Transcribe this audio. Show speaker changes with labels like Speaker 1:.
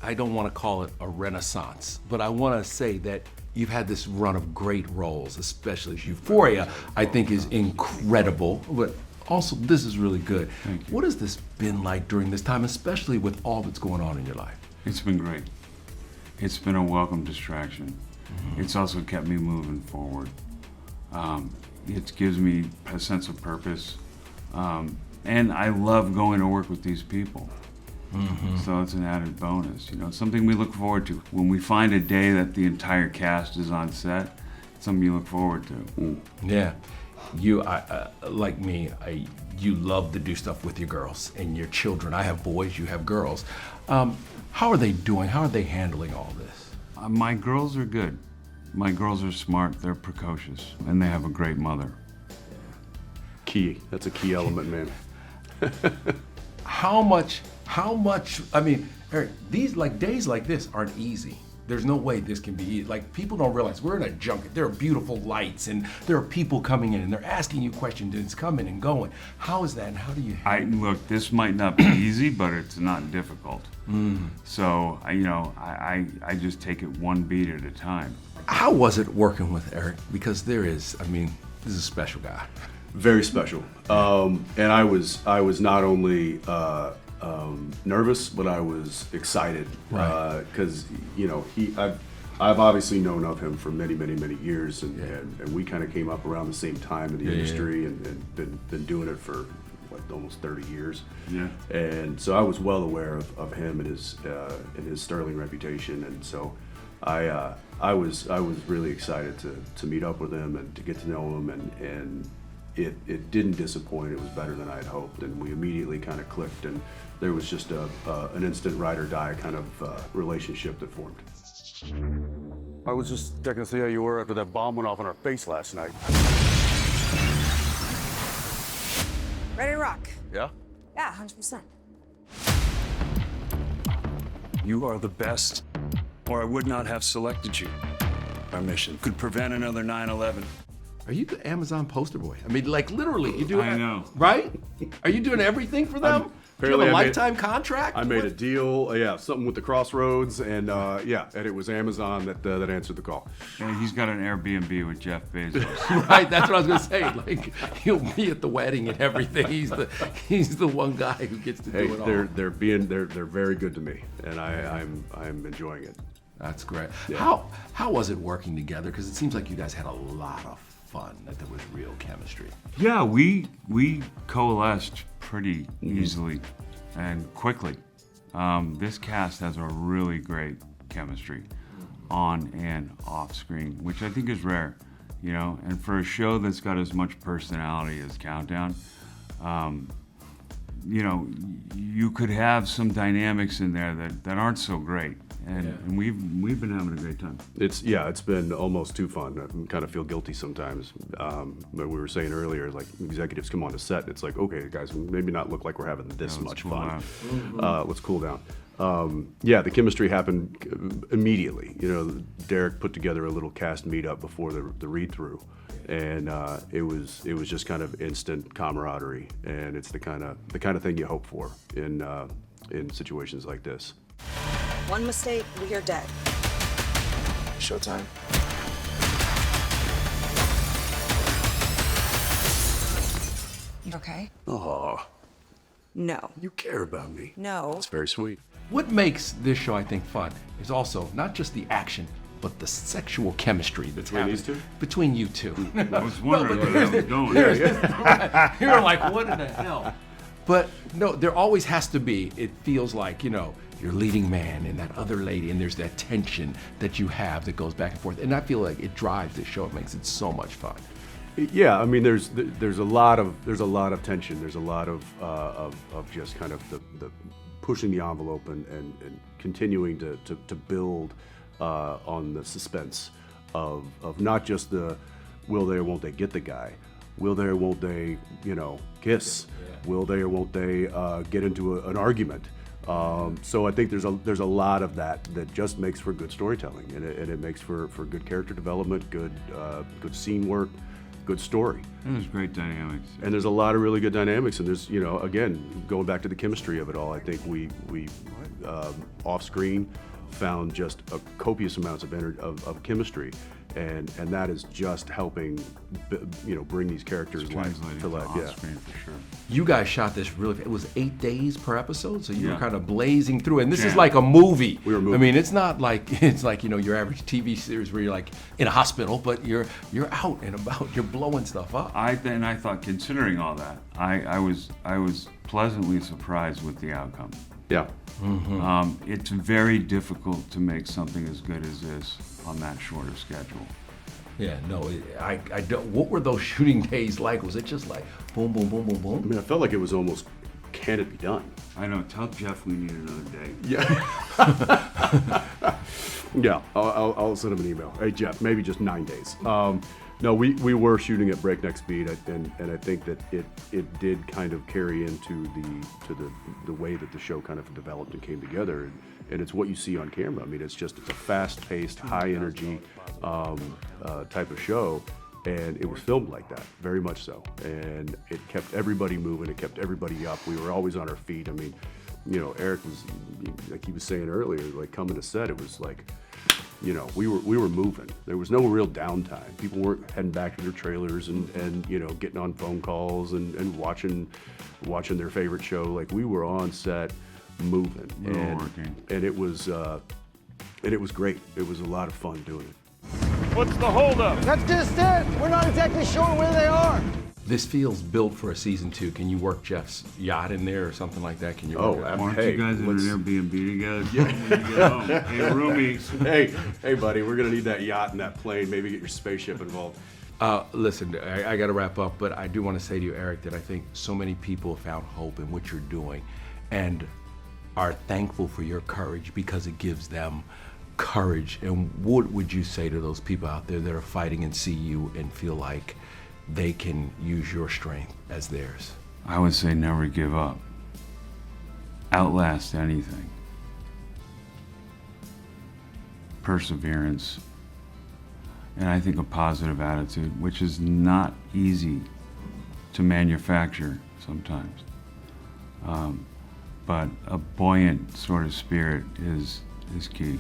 Speaker 1: I don't want to call it a renaissance, but I want to say that you've had this run of great roles, especially Euphoria, I think is incredible, but also this is really good.
Speaker 2: Thank you.
Speaker 1: What has this been like during this time, especially with all that's going on in your life?
Speaker 2: It's been great. It's been a welcome distraction. It's also kept me moving forward. It gives me a sense of purpose. And I love going to work with these people. So it's an added bonus, you know, something we look forward to. When we find a day that the entire cast is on set, it's something you look forward to.
Speaker 1: Yeah, you, like me, you love to do stuff with your girls and your children. I have boys, you have girls. How are they doing? How are they handling all this?
Speaker 2: My girls are good. My girls are smart, they're precocious, and they have a great mother.
Speaker 3: Key, that's a key element, man.
Speaker 1: How much, I mean, Eric, these days like this aren't easy. There's no way this can be easy. Like, people don't realize we're in a junket. There are beautiful lights and there are people coming in and they're asking you questions and it's coming and going. How is that and how do you
Speaker 2: Look, this might not be easy, but it's not difficult. So, I just take it one beat at a time.
Speaker 1: How was it working with Eric? Because this is a special guy.
Speaker 3: Very special. And I was not only nervous, but I was excited.
Speaker 1: Right.
Speaker 3: Because I've obviously known of him for many years, and we kind of came up around the same time in the industry, and been doing it for almost 30 years.
Speaker 2: Yeah.
Speaker 3: And so I was well aware of him and his sterling reputation, and so I was really excited to meet up with him and to get to know him, and it didn't disappoint. It was better than I had hoped, and we immediately kind of clicked, and there was just an instant ride or die kind of relationship that formed.
Speaker 4: I was just checking to see how you were after that bomb went off in our face last night.
Speaker 5: Ready to rock?
Speaker 4: Yeah?
Speaker 5: Yeah, 100%.
Speaker 6: You are the best, or I would not have selected you. Our mission could prevent another 9/11.
Speaker 1: Are you the Amazon poster boy? I mean, like, literally, you do it.
Speaker 2: I know.
Speaker 1: Right? Are you doing everything for them? Do you have
Speaker 3: apparently
Speaker 1: a
Speaker 3: I made-
Speaker 1: lifetime contract?
Speaker 3: I made a deal, something with the Crossroads, and and it was Amazon that answered the call.
Speaker 2: Yeah, he's got an Airbnb with Jeff Bezos.
Speaker 1: Right, that's what I was gonna say. Like, he'll be at the wedding and everything. He's the one guy who gets to
Speaker 3: Hey,
Speaker 1: do it all.
Speaker 3: they're very good to me, and I'm enjoying it.
Speaker 1: That's great.
Speaker 3: Yeah.
Speaker 1: How was it working together? Because it seems like you guys had a lot of fun. That there was real chemistry.
Speaker 2: Yeah, we coalesced pretty easily and quickly. This cast has a really great chemistry on and off screen, which I think is rare, you know. And for a show that's got as much personality as Countdown, you could have some dynamics in there that aren't so great. And we've been having a great time.
Speaker 3: It's been almost too fun. I kind of feel guilty sometimes. But we were saying earlier, like, executives come on the set, and it's like, okay, guys, maybe not look like we're having this much
Speaker 2: cool
Speaker 3: fun.
Speaker 2: down.
Speaker 3: Let's cool down. The chemistry happened immediately. You know, Derek put together a little cast meetup before the read-through, and it was just kind of instant camaraderie, and it's the kind of thing you hope for in situations like this.
Speaker 5: One mistake, we are dead.
Speaker 4: Showtime.
Speaker 5: You okay?
Speaker 4: Oh,
Speaker 5: No.
Speaker 4: you care about me.
Speaker 5: No.
Speaker 4: It's very sweet.
Speaker 1: What makes this show, I think, fun is also not just the action, but the sexual chemistry that's
Speaker 3: Between
Speaker 1: happening
Speaker 3: these two?
Speaker 1: between you two.
Speaker 2: I was wondering where that was going.
Speaker 1: You're like, what in the hell? But no, there always has to be. It feels like, you're leading man and that other lady, and there's that tension that you have that goes back and forth. And I feel like it drives the show. It makes it so much fun.
Speaker 3: Yeah, I mean, there's a lot of tension. There's a lot of just kind of the pushing the envelope and continuing to build on the suspense of not just the will they or won't they get the guy, will they or won't they kiss, will they or won't they get into an argument. So I think there's a lot of that just makes for good storytelling, and it makes for good character development, good scene work, good story.
Speaker 2: And there's great dynamics.
Speaker 3: And there's a lot of really good dynamics, and there's again, going back to the chemistry of it all, I think we off screen, found just a copious amounts of chemistry, and that is just helping, bring these characters
Speaker 2: Translating
Speaker 3: to life.
Speaker 2: on
Speaker 3: Yeah.
Speaker 2: screen for sure.
Speaker 1: You guys shot this really. It was 8 days per episode, so you were
Speaker 2: Yeah.
Speaker 1: kind of blazing through. And this is
Speaker 2: Yeah.
Speaker 1: like a movie.
Speaker 3: We were
Speaker 1: I
Speaker 3: moving.
Speaker 1: mean, it's not like your average TV series where you're like in a hospital, but you're out and about. You're blowing stuff up.
Speaker 2: I thought, considering all that, I was pleasantly surprised with the outcome.
Speaker 3: Yeah.
Speaker 2: It's very difficult to make something as good as this on that shorter schedule.
Speaker 1: Yeah, no, I don't. What were those shooting days like? Was it just like boom, boom, boom, boom,
Speaker 3: I
Speaker 1: boom?
Speaker 3: mean, I felt like it was almost, can it be done?
Speaker 2: I know. Tell Jeff we need another day.
Speaker 3: Yeah. Yeah, I'll send him an email. Hey, Jeff, maybe just 9 days. No, we were shooting at breakneck speed, and I think that it did kind of carry into the way that the show kind of developed and came together, and it's what you see on camera. I mean, it's a fast-paced, high-energy type of show, and it was filmed like that, very much so. And it kept everybody moving, it kept everybody up. We were always on our feet. I mean, Eric was, like he was saying earlier, like coming to set, it was like, we were moving. There was no real downtime. People weren't heading back to their trailers and getting on phone calls and watching their favorite show. Like, we were on set moving.
Speaker 2: We were working.
Speaker 3: And it was great. It was a lot of fun doing it.
Speaker 4: What's the holdup?
Speaker 7: That's just it. We're not exactly sure where they are.
Speaker 1: This feels built for a season 2. Can you work Jeff's yacht in there or something like that? Can you?
Speaker 3: Oh,
Speaker 1: work it?
Speaker 2: Why aren't
Speaker 3: Hey,
Speaker 2: you guys in an
Speaker 3: let's-
Speaker 2: Airbnb together? Yeah. When you get home. Hey, roomies.
Speaker 3: Hey, buddy, we're gonna need that yacht and that plane. Maybe get your spaceship involved.
Speaker 1: Listen, I got to wrap up, but I do want to say to you, Eric, that I think so many people found hope in what you're doing and are thankful for your courage because it gives them courage. And what would you say to those people out there that are fighting and see you and feel like they can use your strength as theirs?
Speaker 2: I would say never give up. Outlast anything. Perseverance. And I think a positive attitude, which is not easy to manufacture sometimes. But a buoyant sort of spirit is key.